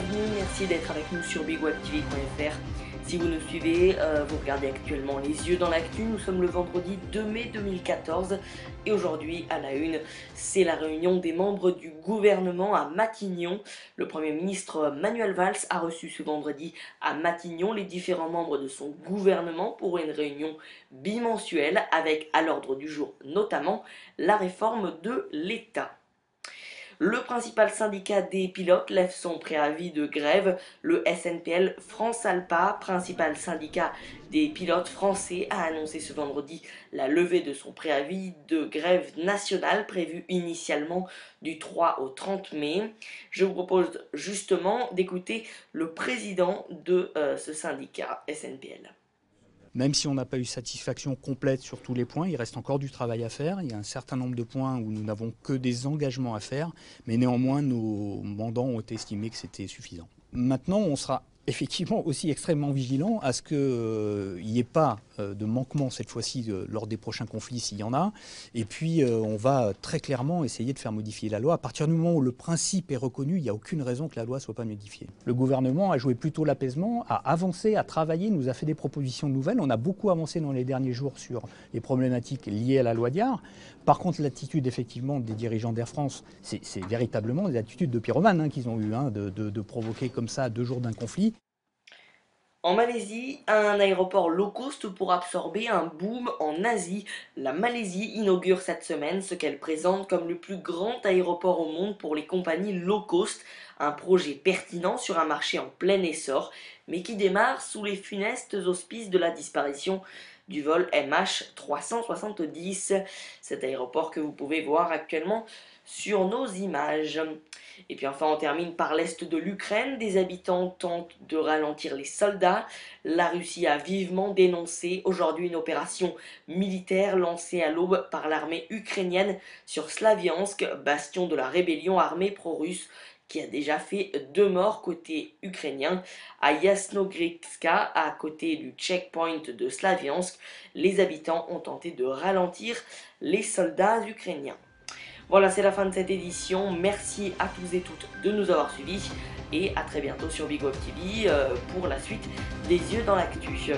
bienvenue, merci d'être avec nous sur bigwebtv.fr. Si vous nous suivez, vous regardez actuellement Les Yeux dans l'actu, nous sommes le vendredi 2 mai 2014 et aujourd'hui à la une, c'est la réunion des membres du gouvernement à Matignon. Le Premier ministre Manuel Valls a reçu ce vendredi à Matignon les différents membres de son gouvernement pour une réunion bimensuelle avec à l'ordre du jour notamment la réforme de l'État. Le principal syndicat des pilotes lève son préavis de grève. Le SNPL France Alpa, principal syndicat des pilotes français, a annoncé ce vendredi la levée de son préavis de grève nationale prévu initialement du 3 au 30 mai. Je vous propose justement d'écouter le président de ce syndicat SNPL. Même si on n'a pas eu satisfaction complète sur tous les points, il reste encore du travail à faire. Il y a un certain nombre de points où nous n'avons que des engagements à faire, mais néanmoins nos mandants ont estimé que c'était suffisant. Maintenant, on sera effectivement aussi extrêmement vigilant à ce qu'il n'y ait pas de manquement cette fois-ci lors des prochains conflits s'il y en a. Et puis on va très clairement essayer de faire modifier la loi. À partir du moment où le principe est reconnu, il n'y a aucune raison que la loi ne soit pas modifiée. Le gouvernement a joué plutôt l'apaisement, a avancé, a travaillé, nous a fait des propositions nouvelles. On a beaucoup avancé dans les derniers jours sur les problématiques liées à la loi Diard. Par contre, l'attitude effectivement des dirigeants d'Air France, c'est véritablement des attitudes de pyromanes qu'ils ont eues, de provoquer comme ça à 2 jours d'un conflit. En Malaisie, un aéroport low cost pour absorber un boom en Asie. La Malaisie inaugure cette semaine ce qu'elle présente comme le plus grand aéroport au monde pour les compagnies low cost. Un projet pertinent sur un marché en plein essor, mais qui démarre sous les funestes auspices de la disparition du vol MH370. Cet aéroport que vous pouvez voir actuellement sur nos images. Et puis enfin on termine par l'est de l'Ukraine. Des habitants tentent de ralentir les soldats. La Russie a vivement dénoncé aujourd'hui une opération militaire lancée à l'aube par l'armée ukrainienne sur Slaviansk, bastion de la rébellion armée pro-russe, qui a déjà fait 2 morts côté ukrainien. À Yasnogritska, à côté du checkpoint de Slaviansk, les habitants ont tenté de ralentir les soldats ukrainiens. Voilà, c'est la fin de cette édition. Merci à tous et toutes de nous avoir suivis et à très bientôt sur Big Web TV pour la suite des Yeux dans l'actu.